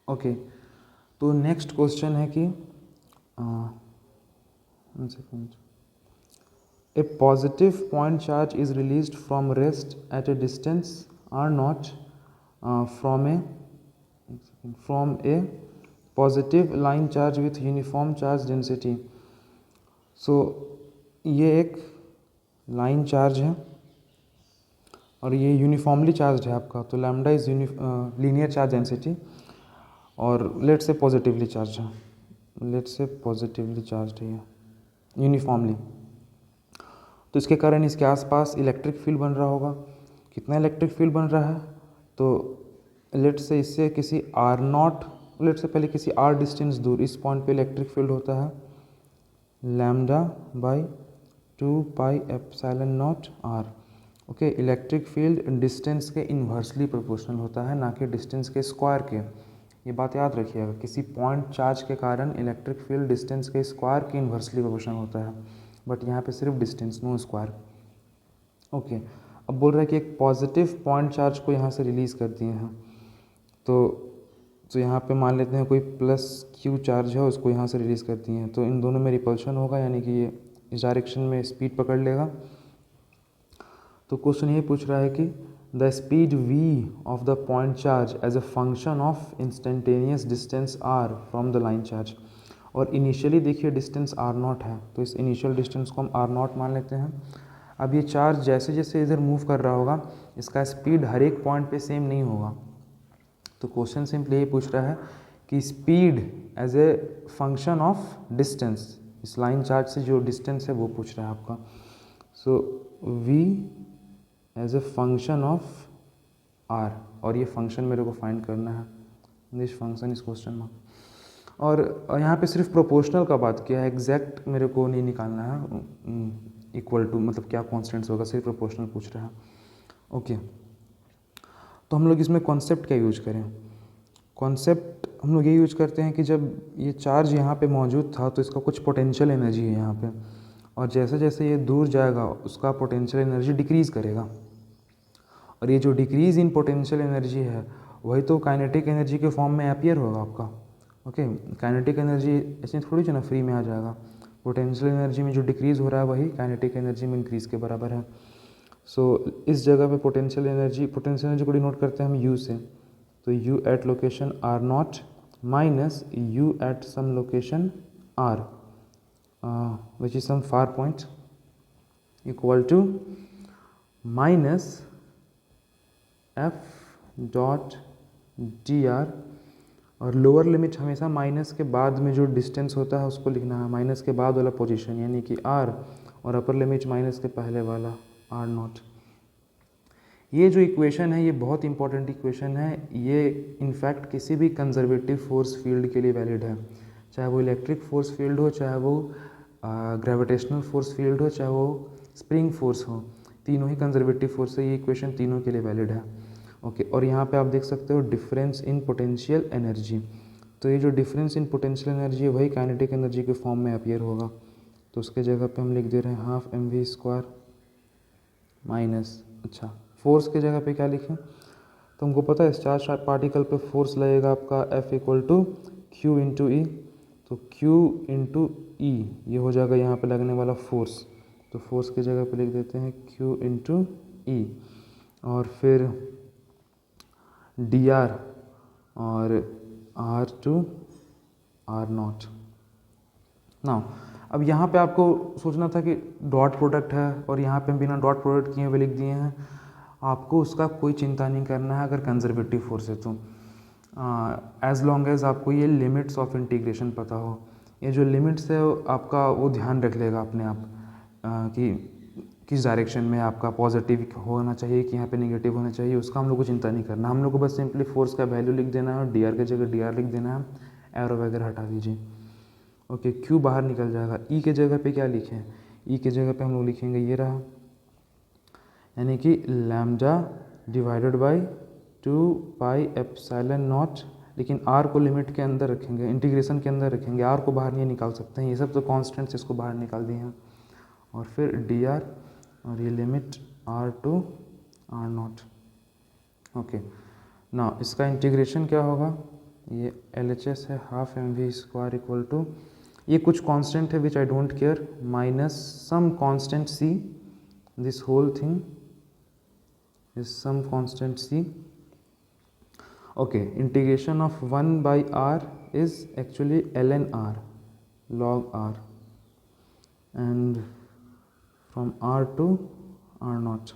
Okay, तो next question है कि one second, a positive point charge is released from rest at a distance r not from a positive line charge with uniform charge density. So ये एक line charge है और ये uniformly charge है आपका, तो lambda is linear charge density और late से पॉजिटिवली चार्ज है, लेट से पॉजिटिवली चार्ज है ये यूनिफॉर्मली। तो इसके कारण इसके आसपास इलेक्ट्रिक फील्ड बन रहा होगा। कितना इलेक्ट्रिक फील्ड बन रहा है, तो लेट से इससे किसी आर नॉट, लेट से पहले किसी आर डिस्टेंस दूर इस पॉइंट पे इलेक्ट्रिक फील्ड होता है lambda by 2πε0 r. Okay, electric field distance के इन्वर्सली प्रोपोर्शनल होता है, ना कि डिस्टेंस के स्क्वायर के। ये बात याद रखिएगा, किसी पॉइंट चार्ज के कारण इलेक्ट्रिक फील्ड डिस्टेंस के स्क्वायर के इन्वर्सली प्रोपोर्शनल होता है, बट यहाँ पे सिर्फ डिस्टेंस, नो स्क्वायर। ओके, अब बोल रहा है कि एक पॉजिटिव पॉइंट चार्ज को यहाँ से रिलीज़ कर दिए हैं, तो यहाँ पे मान लेते हैं कोई प्लस क्यू चार्ज है, उसको यहाँ से रिलीज़ कर दिए हैं, तो इन दोनों में रिपल्शन होगा, यानी कि ये इस डायरेक्शन में स्पीड पकड़ लेगा। तो क्वेश्चन ये पूछ रहा है कि the speed v of the point charge as a function of instantaneous distance r from the line charge. और इनिशियली देखिए डिस्टेंस r0 है, तो इस इनिशियल डिस्टेंस को हम r0 मान लेते हैं। अब ये चार्ज जैसे जैसे इधर मूव कर रहा होगा, इसका स्पीड हर एक पॉइंट पे सेम नहीं होगा। तो क्वेश्चन सिंपली ये पूछ रहा है कि speed as a function of distance, इस लाइन चार्ज से जो डिस्टेंस है वो पूछ रहा है आपका। So v as a function of r, और ये फंक्शन मेरे को फाइंड करना है, this function is question mark. और यहाँ पे सिर्फ प्रोपोर्शनल का बात किया है, एग्जैक्ट मेरे को नहीं निकालना है, इक्वल टू मतलब क्या कॉन्स्टेंट्स होगा, सिर्फ प्रोपोर्शनल पूछ रहा है। ओके, तो हम लोग इसमें कॉन्सेप्ट क्या यूज करें। कॉन्सेप्ट हम लोग ये यूज करते हैं कि जब ये चार्ज यहाँ पे मौजूद था तो इसका कुछ पोटेंशियल एनर्जी है यहाँ पे, और जैसे जैसे ये दूर जाएगा उसका पोटेंशियल एनर्जी डिक्रीज़ करेगा, और ये जो डिक्रीज़ इन पोटेंशियल एनर्जी है वही तो काइनेटिक एनर्जी के फॉर्म में अपीयर होगा आपका। ओके, काइनेटिक एनर्जी ऐसे थोड़ी जो ना फ्री में आ जाएगा, पोटेंशियल एनर्जी में जो डिक्रीज़ हो रहा है वही काइनेटिक एनर्जी में इंक्रीज़ के बराबर है। सो इस जगह पे पोटेंशियल एनर्जी को डिनोट करते हैं हम u से, तो u at location r0 minus u at some location r which is some far point equal to minus f dot dr, और लोअर लिमिट हमेशा माइनस के बाद में जो डिस्टेंस होता है उसको लिखना है, माइनस के बाद वाला पोजीशन यानी कि r, और अपर लिमिट माइनस के पहले वाला r0। ये जो इक्वेशन है ये बहुत इंपॉर्टेंट इक्वेशन है, ये इनफैक्ट किसी भी कंजर्वेटिव फोर्स फील्ड के लिए वैलिड है, चाहे वो इलेक्ट्रिक फोर्स फील्ड हो, चाहे वो ग्रेविटेशनल फोर्स फील्ड हो, चाहे वो स्प्रिंग फोर्स हो, तीनों ही कंजर्वेटिव फोर्स है, ये इक्वेशन तीनों के लिए वैलिड है। ओके, और यहाँ पे आप देख सकते हो डिफरेंस इन पोटेंशियल एनर्जी, तो ये जो डिफरेंस इन पोटेंशियल एनर्जी है वही काइनेटिक एनर्जी के फॉर्म में अपीयर होगा, तो उसके जगह पे हम लिख दे रहे हैं हाफ mv² माइनस, अच्छा फोर्स के जगह पे क्या लिखें, तो हमको पता है इस चार्ज पार्टिकल पे फोर्स लगेगा आपका F equal to q into E, तो Q इंटू ई ये हो जाएगा यहाँ पे लगने वाला फोर्स, तो फोर्स की जगह पे लिख देते हैं Q इंटू ई, और फिर dr और r2 r0। नाउ अब यहाँ पे आपको सोचना था कि डॉट प्रोडक्ट है, और यहाँ पे हम बिना डॉट प्रोडक्ट किए हुए लिख दिए हैं, आपको उसका कोई चिंता नहीं करना है अगर कंजर्वेटिव फोर्स है तो, एज लॉन्ग एज आपको ये लिमिट्स ऑफ इंटीग्रेशन पता हो। ये जो लिमिट्स है आपका वो ध्यान रख लेगा अपने आप कि किस डायरेक्शन में आपका पॉजिटिव होना चाहिए कि यहाँ पे नेगेटिव होना चाहिए, उसका हम लोग को चिंता नहीं करना, हम लोग को बस सिंपली फोर्स का वैल्यू लिख देना है और डी आर की जगह डी आर लिख देना है, एरो वगैरह हटा दीजिए। ओके, क्यू बाहर निकल जाएगा, ई के जगह पे क्या लिखें, ई के जगह पे हम लोग लिखेंगे ये रहा, यानी कि लैम्डा डिवाइडेड बाई 2πε0, लेकिन r को लिमिट के अंदर रखेंगे, इंटीग्रेशन के अंदर रखेंगे, r को बाहर नहीं निकाल सकते हैं, ये सब तो कॉन्स्टेंट्स इसको बाहर निकाल दिए हैं, और फिर dr और ये limit r to r0। Okay, ना इसका इंटीग्रेशन क्या होगा, ये LHS है half mv square equal to, ये कुछ कांस्टेंट है which I don't care, minus some constant c, this whole thing is some constant c. Okay, integration of 1 by r is actually ln r log r and from r to r naught.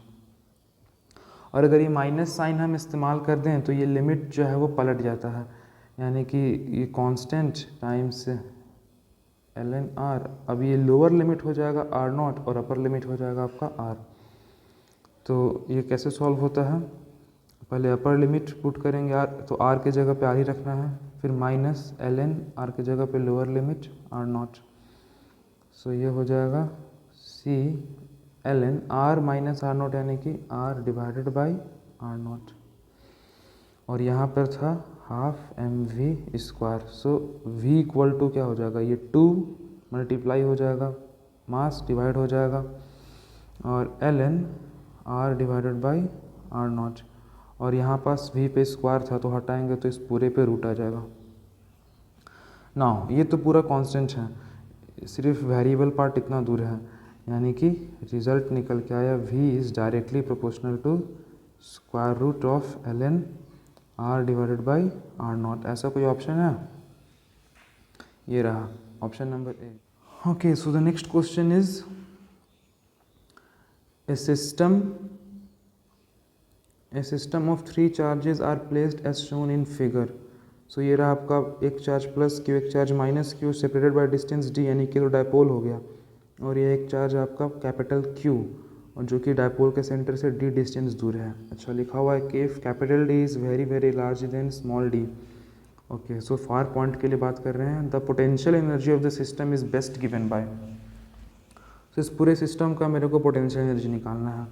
और अगर ये minus sign हम इस्तेमाल कर दें तो ये limit जो है वो पलट जाता है, यानी कि ये कांस्टेंट टाइम्स ln r, अब ये लोअर लिमिट हो जाएगा r नॉट और अपर लिमिट हो जाएगा आपका r. तो ये कैसे सॉल्व होता है, पहले अपर लिमिट पुट करेंगे r, तो r के जगह पे r ही रखना है, फिर माइनस ln r के जगह पे lower limit r naught. So ये हो जाएगा c ln r minus r naught, यानी कि r divided by r naught, और यहाँ पर था half mv square. So v equal to क्या हो जाएगा, ये 2 मल्टीप्लाई हो जाएगा, मास डिवाइड हो जाएगा, और ln r divided by r naught, और यहाँ पास v पे स्क्वायर था तो हटाएंगे तो इस पूरे पे रूट आ जाएगा. नाउ ये तो पूरा कांस्टेंट है, सिर्फ वेरिएबल पार्ट इतना दूर है, यानी कि रिजल्ट निकल के आया v is directly proportional to square root of ln r divided by r naught. ऐसा कोई ऑप्शन है, ये रहा option number A. Okay, so the next question is a system of 3 charges are placed as shown in figure. So ये रहा आपका एक charge plus q, एक charge minus q, separated by distance d, यानी कि तो डायपोल हो गया, और ये एक चार्ज आपका कैपिटल Q, और जो कि डायपोल के सेंटर से d डिस्टेंस दूर है. अच्छा, लिखा हुआ है कि if capital D is very very large then small d. Okay, so far point के लिए बात कर रहे हैं. The potential energy of the system is best given by. तो इस पूरे सिस्टम का मेरे को पोटेंशियल एनर्जी निकालना है.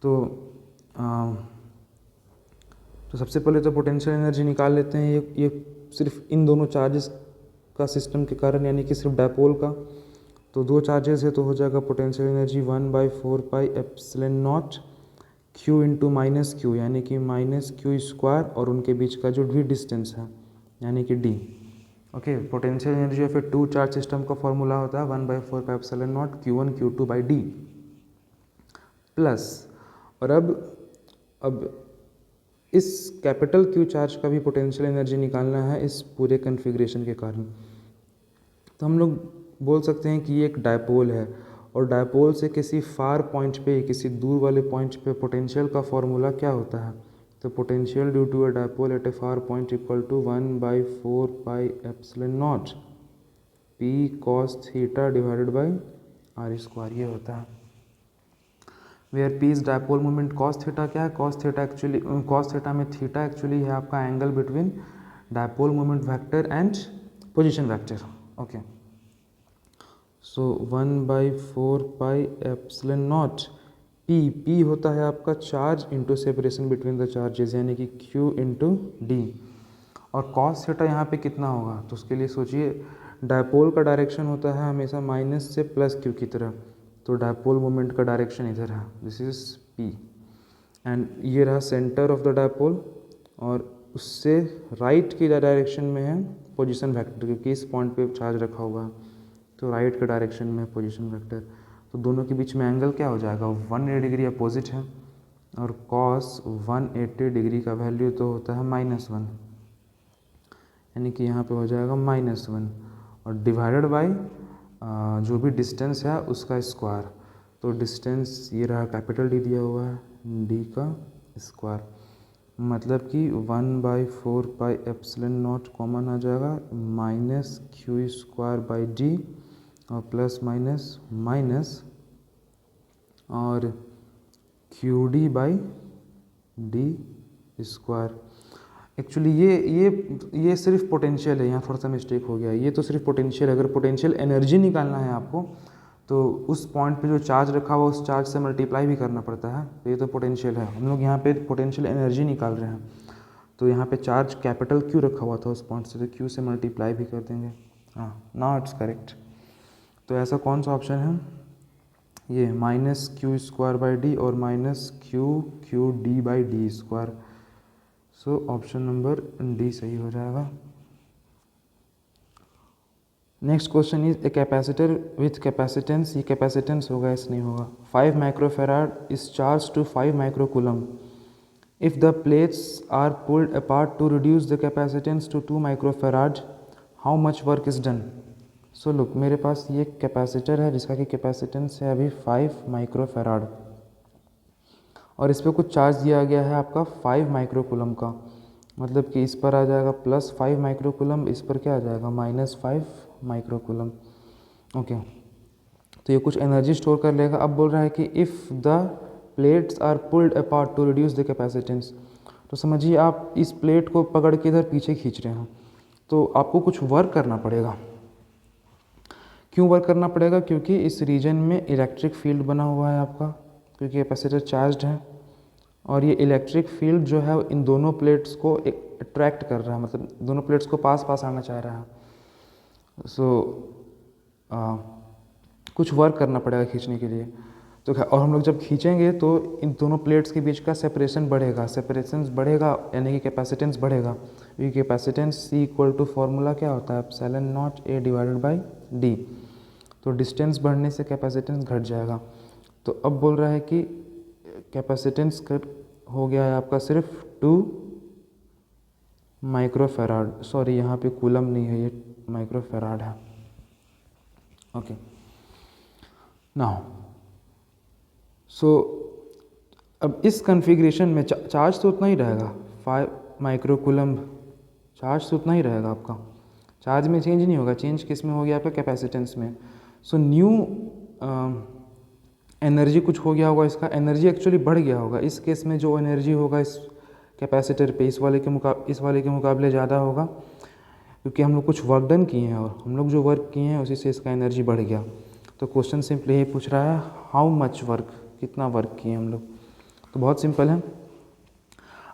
तो सबसे पहले तो पोटेंशियल एनर्जी निकाल लेते हैं. ये सिर्फ इन दोनों चार्जेस का सिस्टम के कारण, यानी कि सिर्फ डायपोल का. तो 2 चार्जेस है तो हो जाएगा potential energy 1/4 pi epsilon not q into minus Q, यानी कि माइनस क्यू स्क्वायर, और उनके बीच का जो d डिस्टेंस है यानी कि d. Okay, potential energy of A 2 charge system का फॉर्मूला होता है 1/4 pi epsilon not q1 q2 by d plus. और अब इस कैपिटल Q चार्ज का भी पोटेंशियल एनर्जी निकालना है इस पूरे कन्फिग्रेशन के कारण. तो हम लोग बोल सकते हैं कि ये एक डायपोल है, और डायपोल से किसी फार पॉइंट पे, किसी दूर वाले पॉइंट पे पोटेंशियल का फॉर्मूला क्या होता है. तो potential due to a dipole at a far point equal to 1/4 pi epsilon naught p cos theta divided by r square, ये होता है. Where p is dipole moment, cos theta क्या है, cos थीटा में थीटा एक्चुअली है आपका angle between dipole moment vector and position vector. Okay, so 1/4 pi epsilon naught p होता है आपका charge into separation between the charges, यानी कि q इंटू डी. और cos थीटा यहाँ पे कितना होगा, तो उसके लिए सोचिए, डायपोल का डायरेक्शन होता है हमेशा माइनस से प्लस q की तरह, तो डायपोल मोमेंट का डायरेक्शन इधर है, दिस इज p, एंड ये रहा सेंटर ऑफ द डायपोल, और उससे राइट की डायरेक्शन में है पोजीशन वेक्टर, क्योंकि इस पॉइंट पे चार्ज रखा हुआ है, तो राइट के डायरेक्शन में है पोजीशन वेक्टर. तो दोनों के बीच में एंगल क्या हो जाएगा, 180 डिग्री अपोजिट है, और cos 180 डिग्री का वैल्यू तो होता है -1, यानी कि यहाँ पे हो जाएगा -1, और डिवाइडेड बाई जो भी डिस्टेंस है उसका स्क्वायर. तो डिस्टेंस ये रहा, कैपिटल D दिया हुआ है, d का स्क्वायर, मतलब कि 1/4 पाई एप्सिलॉन नॉट कॉमन आ जाएगा, minus q square by d, और प्लस माइनस माइनस, और QD by D square. Actually ये सिर्फ पोटेंशियल है, यहाँ थोड़ा सा मिस्टेक हो गया, ये तो सिर्फ पोटेंशियल. अगर पोटेंशियल एनर्जी निकालना है आपको तो उस पॉइंट पे जो चार्ज रखा हुआ उस चार्ज से मल्टीप्लाई भी करना पड़ता है, तो ये तो पोटेंशियल है. हम लोग यहाँ पे पोटेंशियल एनर्जी निकाल रहे हैं, तो यहाँ पे चार्ज कैपिटल Q रखा हुआ था उस पॉइंट से, तो Q से मल्टीप्लाई भी कर देंगे. हाँ, नाउ इट्स करेक्ट. तो ऐसा कौन सा ऑप्शन है, ये minus q square by D और minus q D by D square. So option number D सही हो जाएगा। Next question is a capacitor with capacitance, ये कैपेसिटेंस होगा इस नहीं होगा, 5 microfarad is charge to 5 microcoulomb. If the plates are pulled apart to reduce the capacitance to 2 microfarad, how much work is done. So look, मेरे पास ये capacitor है जिसका कि कैपेसिटेंस है अभी 5 माइक्रोफेराड और इस पर कुछ चार्ज दिया गया है आपका 5 माइक्रोकूलम का, मतलब कि इस पर आ जाएगा +5 माइक्रोकूलम, इस पर क्या आ जाएगा -5 माइक्रोकूलम। ओके, तो ये कुछ एनर्जी स्टोर कर लेगा। अब बोल रहा है कि if the plates are pulled apart to reduce the capacitance, तो समझिए आप इस प्लेट को पकड़ के इधर पीछे खींच रहे हैं, तो आपको कुछ वर्क करना पड़ेगा। क्यों वर्क करना पड़ेगा? क्योंकि इस रीजन में इलेक्ट्रिक फील्ड बना हुआ है आपका, क्योंकि कैपेसिटर चार्ज्ड है और ये इलेक्ट्रिक फील्ड जो है इन दोनों प्लेट्स को अट्रैक्ट कर रहा है, मतलब दोनों प्लेट्स को पास पास आना चाह रहा है। कुछ वर्क करना पड़ेगा खींचने के लिए। तो और हम लोग जब खींचेंगे तो इन दोनों प्लेट्स के बीच का सेपरेशन बढ़ेगा, यानी कि कैपेसिटेंस बढ़ेगा। ये कैपेसिटेंस C = फॉर्मूला क्या होता है, ε0A/d। तो डिस्टेंस बढ़ने से कैपेसिटेंस घट जाएगा। तो अब बोल रहा है कि कैपेसिटेंस कट हो गया है आपका सिर्फ 2 माइक्रोफेराड, सॉरी यहाँ पे कूलम नहीं है, ये माइक्रोफेराड है। ओके, नाउ अब इस कॉन्फ़िगरेशन में चार्ज तो उतना ही रहेगा, 5 माइक्रोकूलम चार्ज तो उतना ही रहेगा आपका, चार्ज में चेंज नहीं होगा। चेंज किस में हो गया आपका, कैपेसिटेंस में। सो न्यू एनर्जी कुछ हो गया होगा, इसका एनर्जी एक्चुअली बढ़ गया होगा। इस केस में जो एनर्जी होगा इस कैपेसिटर पे इस वाले के मुकाबले ज़्यादा होगा, क्योंकि हम लोग कुछ वर्क डन किए हैं और हम लोग जो वर्क किए हैं उसी से इसका एनर्जी बढ़ गया। तो क्वेश्चन सिंपली ये पूछ रहा है हाउ मच वर्क, कितना वर्क किए हम लोग। तो बहुत सिंपल है,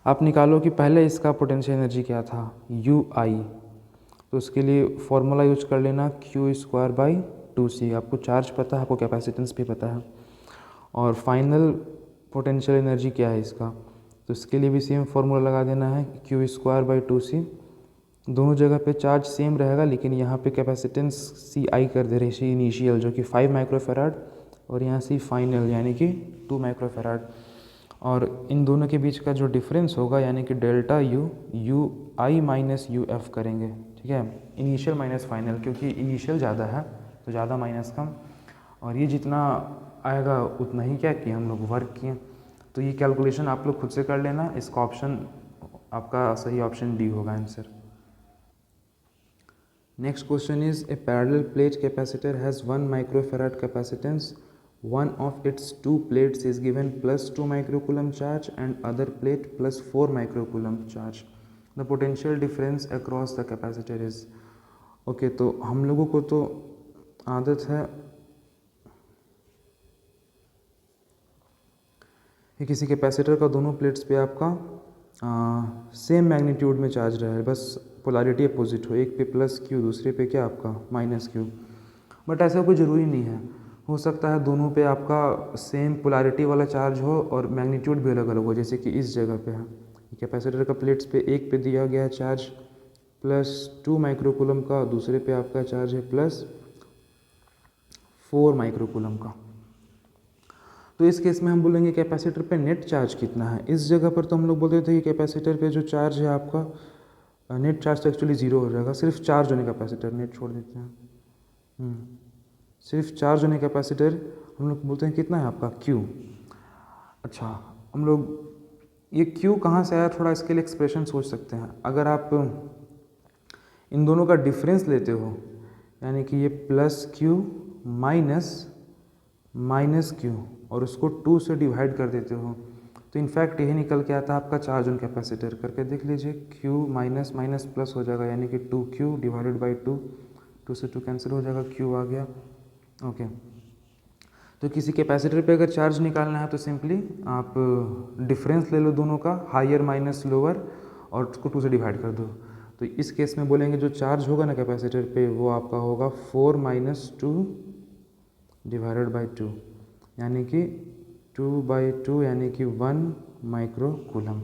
आप निकालो कि पहले इसका पोटेंशियल एनर्जी क्या था, UI। तो उसके लिए फॉर्मूला यूज कर लेना Q²/2C। आपको चार्ज पता है, आपको कैपेसिटेंस भी पता है, और फाइनल पोटेंशियल एनर्जी क्या है इसका, तो इसके लिए भी सेम फार्मूला लगा देना है Q²/2C। दोनों जगह पे चार्ज सेम रहेगा, लेकिन यहाँ पे कैपेसिटेंस CI कर दे रही है इनिशियल, जो कि 5 माइक्रोफेराड, और यहाँ C फाइनल यानी कि 2 माइक्रोफेराड। और इन दोनों के बीच का जो डिफरेंस होगा यानी कि डेल्टा UI - UF करेंगे, ठीक है, इनिशियल माइनस फाइनल, क्योंकि इनिशियल ज़्यादा है तो ज़्यादा माइनस कम, और ये जितना आएगा उतना ही क्या किए हम लोग वर्क किए। तो ये कैलकुलेशन आप लोग खुद से कर लेना, इसका ऑप्शन आपका सही ऑप्शन डी होगा answer. Next question is A parallel plate capacitor has 1 microfarad capacitance, one of its two plates is given +2 microcoulomb charge and other plate +4 microcoulomb charge. The potential difference across the capacitor is okay। तो हम लोगों को तो आदत है कि किसी capacitor का दोनों प्लेट्स पे आपका सेम मैग्नीट्यूड में चार्ज रहे, बस पोलैरिटी अपोजिट हो, एक पे +Q दूसरे पे क्या आपका -Q। बट ऐसा कोई ज़रूरी नहीं है, हो सकता है दोनों पे आपका सेम पोलैरिटी वाला चार्ज हो और मैग्नीट्यूड भी अलग अलग हो, जैसे कि इस जगह पे है कैपेसिटर का प्लेट्स पे एक पे दिया गया है चार्ज +2 माइक्रोकूलम का, दूसरे पे आपका चार्ज है +4 माइक्रोकूलम का। तो इस केस में हम बोलेंगे कैपेसिटर पे नेट चार्ज कितना है। इस जगह पर तो हम लोग बोलते थे कि कैपेसिटर पे जो चार्ज है आपका नेट चार्ज तो एक्चुअली 0 हो जाएगा, सिर्फ चार्ज होने कैपेसिटर, नेट छोड़ देते हैं, सिर्फ चार्ज होने कैपेसिटर हम लोग बोलते हैं कितना है आपका Q। अच्छा, हम लोग ये Q कहाँ से आया, थोड़ा इसके लिए एक्सप्रेशन सोच सकते हैं। अगर आप इन दोनों का डिफरेंस लेते हो, यानी कि ये +Q माइनस Q और उसको 2 से डिवाइड कर देते हो, तो इनफैक्ट यही निकल के आता है आपका चार्ज ऑन कैपेसिटर। करके देख लीजिए, Q माइनस माइनस प्लस हो जाएगा, यानी कि 2Q डिवाइडेड बाई 2, 2 से 2 कैंसिल हो जाएगा, Q आ गया। ओके, तो किसी कैपेसिटर पे अगर चार्ज निकालना है तो सिंपली आप डिफरेंस ले लो दोनों का, हायर माइनस लोअर, और उसको 2 से डिवाइड कर दो। तो इस केस में बोलेंगे जो चार्ज होगा ना कैपेसिटर पे वो आपका होगा 4 - 2 डिवाइडेड बाई 2, यानी कि 2/2 यानी कि 1 माइक्रोकूलम।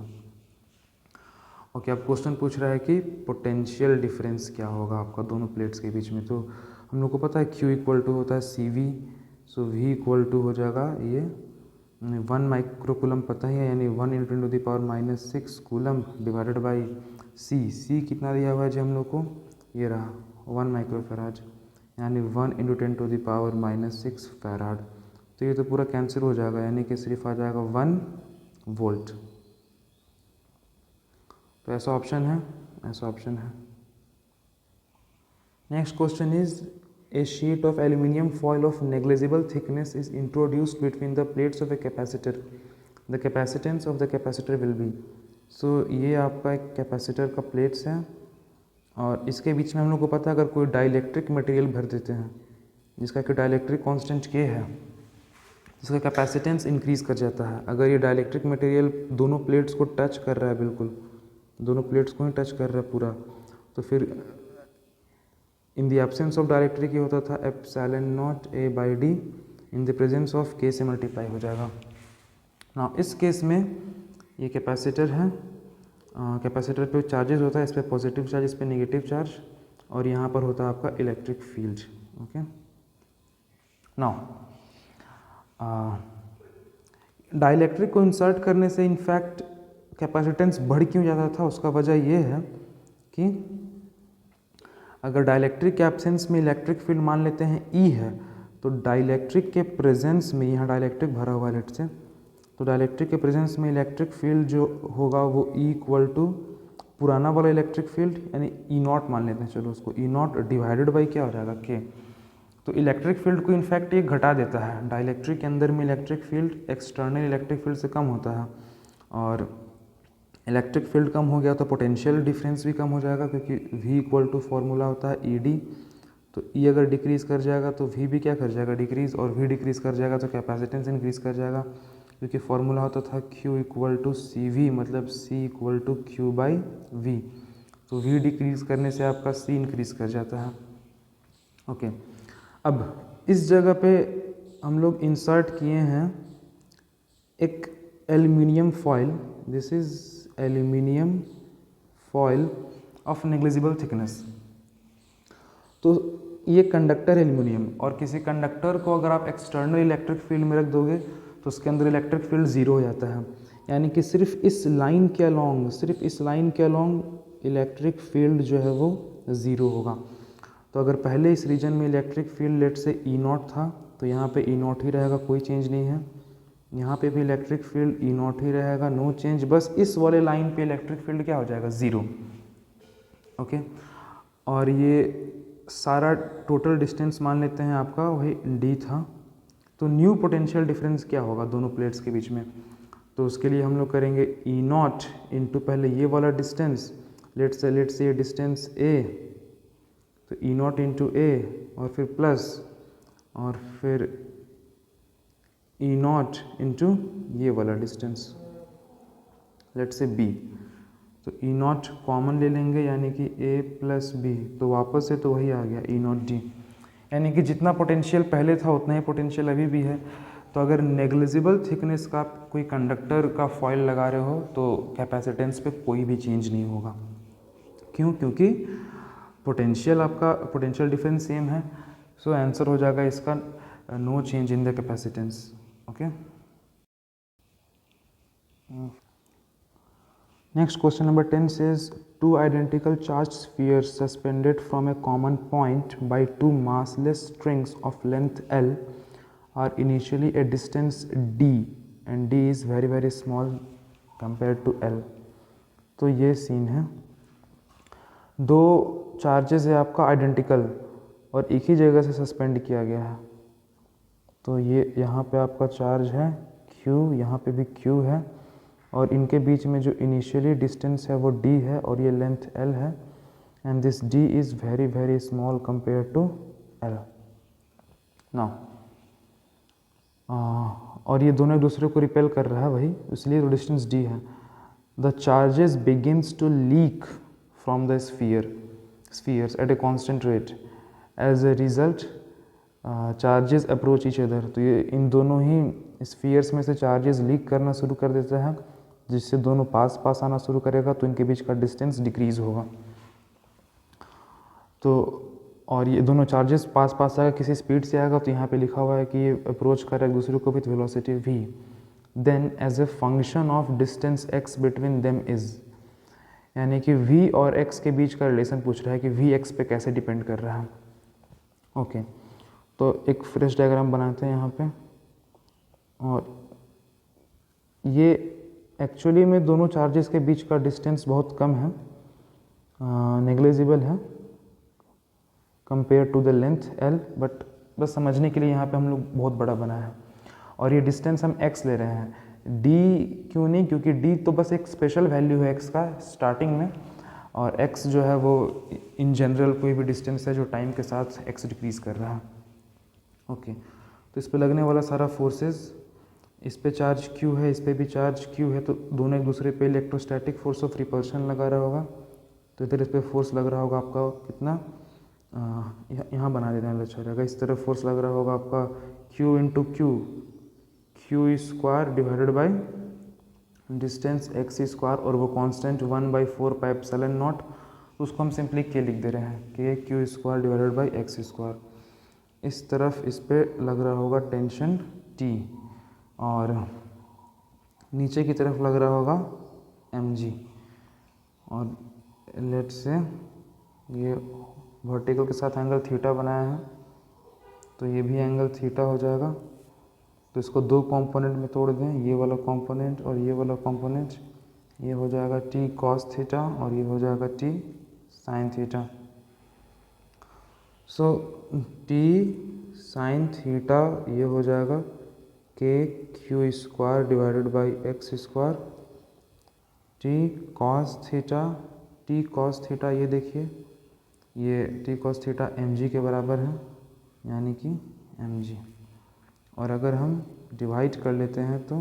ओके, अब क्वेश्चन पूछ रहा है कि पोटेंशियल डिफरेंस क्या होगा आपका दोनों प्लेट्स के बीच में। तो हम लोग को पता है Q इक्वल टू होता है CV, so V equal to हो जाएगा ये 1 माइक्रोकूलम पता ही है, यानी 1 × 10⁻⁻⁶ कूलम डिवाइडेड बाई C कितना दिया हुआ है जी हम लोग को, ये रहा 1 माइक्रोफेराड, यानी 1 × 10⁻⁻⁶ फैराड। तो ये तो पूरा कैंसिल हो जाएगा, यानी कि सिर्फ आ जाएगा 1 वोल्ट। तो ऐसा ऑप्शन है, ऐसा ऑप्शन है। Next question is a sheet of aluminium foil of negligible thickness is introduced between the plates of a capacitor, the capacitance of the capacitor will be. So ये आपका एक कैपेसिटर का plates है और इसके बीच में हम लोग को पता है अगर कोई डाइलेक्ट्रिक मटेरियल भर देते हैं जिसका कि डाइलेक्ट्रिक कांस्टेंट K है, इसका कैपेसिटेंस इंक्रीज़ कर जाता है। अगर ये डाइलेक्ट्रिक मटेरियल दोनों प्लेट्स को टच कर रहा है, बिल्कुल दोनों प्लेट्स को ही टच कर रहा है पूरा, तो फिर in the absence of dielectric ये होता था ε0A/d, in the presence of K से मल्टीप्लाई हो जाएगा ना। इस केस में ये कैपेसिटर है, कैपेसिटर पे चार्जेस होता है, इस पर पॉजिटिव चार्ज, इस पर नेगेटिव चार्ज, और यहाँ पर होता है आपका electric field. Okay, now dielectric को इंसर्ट करने से इनफैक्ट कैपेसिटेंस बढ़ क्यों जाता था, उसका वजह ये है कि अगर डाइलेक्ट्रिक के एब्सेंस में इलेक्ट्रिक फील्ड मान लेते हैं E है, तो डाइलेक्ट्रिक के प्रेजेंस में, यहाँ डाइलेक्ट्रिक भरा हुआ है लेट से, तो डाइलेक्ट्रिक के प्रेजेंस में इलेक्ट्रिक फील्ड जो होगा वो E इक्वल टू पुराना वाला इलेक्ट्रिक फील्ड यानी E0 मान लेते हैं, चलो उसको E0 डिवाइडेड बाई क्या हो जाएगा K। तो इलेक्ट्रिक फील्ड को इनफैक्ट ये घटा देता है, डाइलेक्ट्रिक के अंदर में electric field external electric field से कम होता है, और इलेक्ट्रिक फील्ड कम हो गया तो पोटेंशियल डिफरेंस भी कम हो जाएगा, क्योंकि V इक्वल टू फॉर्मूला होता है ED। तो E अगर डिक्रीज़ कर जाएगा तो V भी क्या कर जाएगा, डिक्रीज़, और V डिक्रीज़ कर जाएगा तो कैपेसिटेंस इंक्रीज़ कर जाएगा, क्योंकि फॉर्मूला होता था Q इक्वल टू CV, मतलब C इक्वल टू Q/V। तो V डिक्रीज़ करने से आपका C इंक्रीज़ कर जाता है। ओके, अब इस जगह पे हम लोग इंसर्ट किए हैं एक aluminium foil, this is aluminium foil of negligible thickness. तो ये कंडक्टर एल्यूमिनियम, और किसी कंडक्टर को अगर आप एक्सटर्नल इलेक्ट्रिक फील्ड में रख दोगे तो उसके अंदर इलेक्ट्रिक फील्ड ज़ीरो हो जाता है, यानी कि सिर्फ इस लाइन के अलॉन्ग, सिर्फ इस लाइन के अलॉन्ग इलेक्ट्रिक फील्ड जो है वो ज़ीरो होगा। तो अगर पहले इस रीजन में इलेक्ट्रिक फील्ड लेट से E0 था, तो यहाँ पे E0 ही रहेगा, कोई चेंज नहीं है। यहाँ पे भी इलेक्ट्रिक फील्ड E0 ही रहेगा, नो चेंज। बस इस वाले लाइन पे इलेक्ट्रिक फील्ड क्या हो जाएगा, ज़ीरो। ओके, और ये सारा टोटल डिस्टेंस मान लेते हैं आपका वही D था। तो न्यू पोटेंशियल डिफरेंस क्या होगा दोनों प्लेट्स के बीच में, तो उसके लिए हम लोग करेंगे E0 इंटू पहले ये वाला डिस्टेंस, लेट से ये डिस्टेंस A, तो E0 इंटू A, और फिर प्लस, और फिर E0 इंटू ये वाला डिस्टेंस लेट से B। तो E0 कॉमन ले लेंगे, यानी कि A प्लस B, तो वापस से तो वही आ गया E0D, यानी कि जितना पोटेंशियल पहले था उतना ही पोटेंशियल अभी भी है। तो अगर नेग्लिजिबल थिकनेस का कोई कंडक्टर का फॉयल लगा रहे हो तो कैपेसिटेंस पे कोई भी चेंज नहीं होगा। क्यों? क्योंकि पोटेंशियल आपका पोटेंशियल डिफरेंस सेम है। सो आंसर हो जाएगा इसका no change in the capacitance. Okay, next question number 10 says two identical charged spheres suspended from a common point by two massless strings of length L are initially a distance D and D is very very small compared to L। तो ये scene है, दो charges है आपका identical और एक ही जगह से सस्पेंड किया गया है। तो ये यहाँ पे आपका चार्ज है Q, यहाँ पे भी Q है, और इनके बीच में जो इनिशियली डिस्टेंस है वो D है और ये लेंथ L है, and this D is very very small compare to L। Now और ये दोनों एक दूसरे को रिपेल कर रहा है वही, इसलिए तो डिस्टेंस D है। The charges begins to leak from the spheres at a constant rate, as a result charges approach each other. तो ये इन दोनों ही स्फीयर्स में से चार्जेस लीक करना शुरू कर देता है, जिससे दोनों पास पास आना शुरू करेगा तो इनके बीच का डिस्टेंस डिक्रीज़ होगा। तो और ये दोनों चार्जेस पास पास आएगा, किसी स्पीड से आएगा, तो यहाँ पे लिखा हुआ है कि ये अप्रोच कर रहा है एक दूसरे को with velocity v, then as a function of distance x between them is, यानी कि v और x के बीच का रिलेशन पूछ रहा है कि v x पे कैसे डिपेंड कर रहा है। ओके, तो एक फ्रेश डायग्राम बनाते हैं यहाँ पे, और ये एक्चुअली में दोनों चार्जेस के बीच का डिस्टेंस बहुत कम है, नेग्लिजिबल है compare to the length l, but बस समझने के लिए यहाँ पे हम लोग बहुत बड़ा बना है। और ये डिस्टेंस हम x ले रहे हैं, d क्यों नहीं, क्योंकि d तो बस एक स्पेशल वैल्यू है x का स्टार्टिंग में, और x जो है वो इन जनरल कोई भी डिस्टेंस है जो टाइम के साथ x डिक्रीज़ कर रहा है। ओके, तो इस पे लगने वाला सारा फोर्सेस, इस पे चार्ज q है, इस पे भी चार्ज q है, तो दोनों एक दूसरे पे इलेक्ट्रोस्टैटिक फोर्स ऑफ रिपल्शन लगा रहा होगा। तो इधर इस पे फोर्स लग रहा होगा आपका कितना, यहाँ बना देते हैं, अच्छा रहेगा। इस तरफ फोर्स लग रहा होगा आपका q into Q square divided by distance x square, और वो कांस्टेंट 1/4 पाई एप्सिलॉन नॉट, तो उसको हम सिंपली k लिख दे रहे हैं, k q square divided by x square. इस तरफ इस पे लग रहा होगा टेंशन T, और नीचे की तरफ लग रहा होगा mg, और लेट से ये वर्टिकल के साथ एंगल थीटा बनाया है, तो ये भी एंगल थीटा हो जाएगा। तो इसको दो कंपोनेंट में तोड़ दें, ये वाला कंपोनेंट और ये वाला कंपोनेंट, ये हो जाएगा t cos थीटा और ये हो जाएगा t sin थीटा। सो t sin थीटा ये हो जाएगा k q square divided by x square, t cos theta ये देखिए, ये t cos थीटा mg के बराबर है, यानी कि mg। और अगर हम डिवाइड कर लेते हैं तो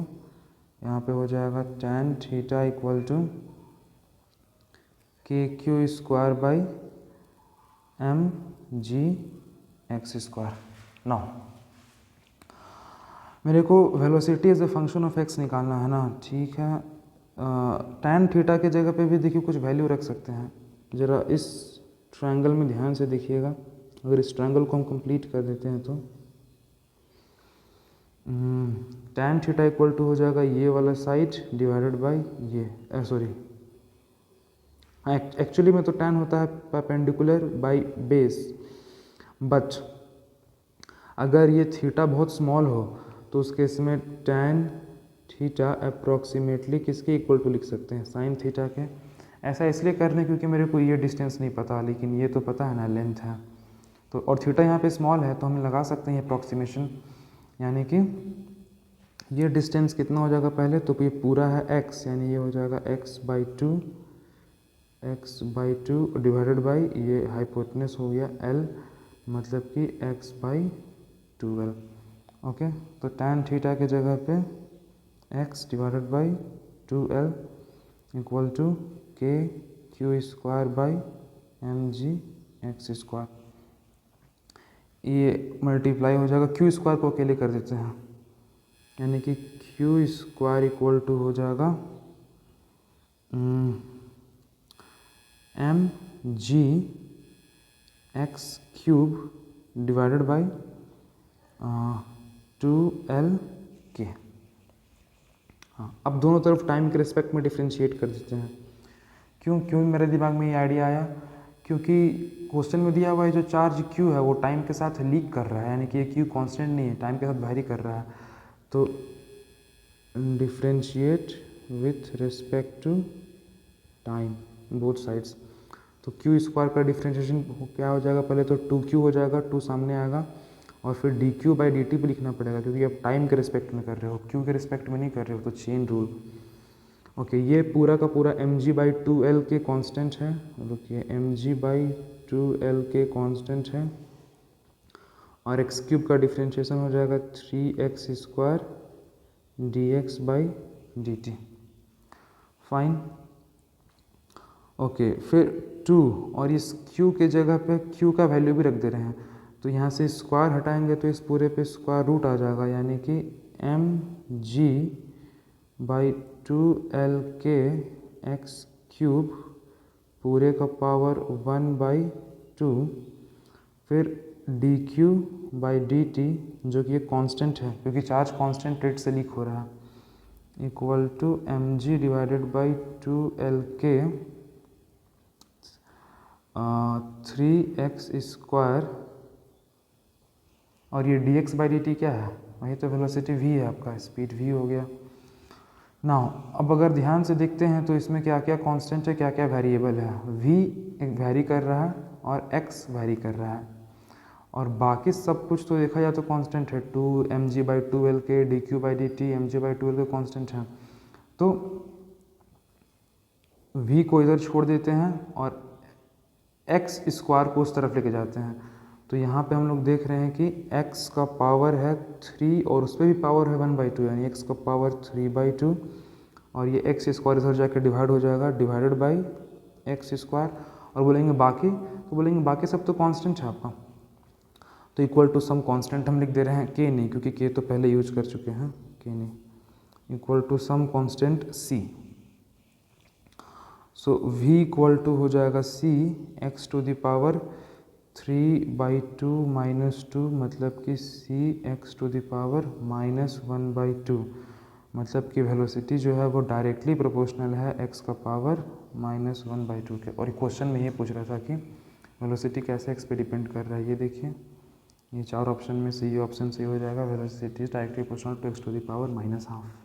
यहाँ पे हो जाएगा tan theta equal to k q square by m g x square. Now मेरे को velocity as a function of x निकालना है ना, ठीक है। tan थीटा के जगह पे भी देखिए कुछ वैल्यू रख सकते हैं। ज़रा इस ट्रायंगल में ध्यान से देखिएगा, अगर इस ट्रायंगल को हम कंप्लीट कर देते हैं तो tan थीटा इक्वल टू हो जाएगा ये वाला साइड डिवाइडेड बाय ये, सॉरी एक्चुअली में तो tan होता है परपेंडिकुलर बाय बेस, बट अगर ये थीटा बहुत स्मॉल हो तो उस केस में tan थीटा अप्रॉक्सीमेटली किसके इक्वल टू लिख सकते हैं, साइन थीटा के। ऐसा इसलिए कर रहे हैं क्योंकि मेरे को ये डिस्टेंस नहीं पता, लेकिन ये तो पता है ना, लेंथ है तो, और थीटा यहाँ पे स्मॉल है तो हम लगा सकते हैं ये अप्रॉक्सीमेशन, यानी कि ये डिस्टेंस कितना हो जाएगा पहले तो ये पूरा है x, यानी ये हो जाएगा x/2 डिवाइडेड बाई ये हाइपोटेनस हो गया l, मतलब कि x/12। ओके, तो tan थीटा के जगह पे x divided by 2l equal to k q square by m g x square. ये मल्टीप्लाई हो जाएगा, क्यू स्क्वायर को अकेले कर देते हैं, यानी कि क्यू स्क्वायर इक्वल टू हो जाएगा m g x cube divided by 2l के। हाँ, अब दोनों तरफ टाइम के रिस्पेक्ट में डिफ्रेंशिएट कर देते हैं। क्यों मेरे दिमाग में ये आइडिया आया, क्योंकि क्वेश्चन में दिया हुआ है जो चार्ज q है वो टाइम के साथ लीक कर रहा है, यानी कि ये q कांस्टेंट नहीं है, टाइम के साथ वैरी कर रहा है। तो differentiate with respect to time both sides, तो q स्क्वायर का डिफ्रेंशिएशन क्या हो जाएगा, पहले तो 2q हो जाएगा, 2 सामने आएगा, और फिर dq/dt भी लिखना पड़ेगा क्योंकि आप टाइम के रिस्पेक्ट में कर रहे हो, q के रिस्पेक्ट में नहीं कर रहे हो, तो चेन रूल। ओके, ये पूरा का पूरा mg/2l के कांस्टेंट है, रुकिए mg/2l के कांस्टेंट है, और एक्स क्यूब का डिफ्रेंशिएशन हो जाएगा 3x square dx/dt। Fine. Okay, फिर 2 और इस q के जगह पे q का वैल्यू भी रख दे रहे हैं, तो यहाँ से स्क्वायर हटाएंगे तो इस पूरे पे स्क्वायर रूट आ जाएगा, यानी कि mg बाई 2L के एक्स क्यूब पूरे का पावर 1/2, फिर d q by d t जो कि ये कांस्टेंट है क्योंकि चार्ज कांस्टेंट रेट से लीक हो रहा है, equal to m g divided by 2L के 3x स्क्वायर, और ये dx बाई डी टी क्या है, वही तो वेलोसिटी v है आपका, स्पीड v हो गया। नाउ अब अगर ध्यान से देखते हैं तो इसमें क्या क्या कांस्टेंट है, क्या क्या वेरिएबल है। v एक वेरी कर रहा है और x वेरी कर रहा है, और बाकी सब कुछ तो देखा जाए तो कांस्टेंट है। 2mg/2l के dq/dt mg/2l के कांस्टेंट है। तो v को इधर छोड़ देते हैं और x स्क्वायर को उस तरफ लेके जाते हैं, तो यहाँ पे हम लोग देख रहे हैं कि x का पावर है 3 और उस पर भी पावर है 1/2, यानी x का पावर 3/2, और ये x स्क्वायर इधर जाके डिवाइड हो जाएगा, डिवाइडेड बाई एक्स स्क्वायर। और बोलेंगे बाकी, तो बोलेंगे बाकी सब तो कांस्टेंट है आपका, तो इक्वल टू सम कांस्टेंट हम लिख दे रहे हैं, k नहीं क्योंकि k तो पहले यूज कर चुके हैं, k नहीं, equal to some constant c। So v equal to हो जाएगा c x to the power 3/2 minus 2, मतलब कि c x to the power -1/2, मतलब कि वेलोसिटी जो है वो डायरेक्टली प्रोपोर्शनल है x का पावर -1/2 के। और क्वेश्चन में ये पूछ रहा था कि वेलोसिटी कैसे x पे डिपेंड कर रहा है, ये देखिए, ये 4 ऑप्शन में से ये ऑप्शन सही हो जाएगा, velocity directly proportional to x to the power -1/2।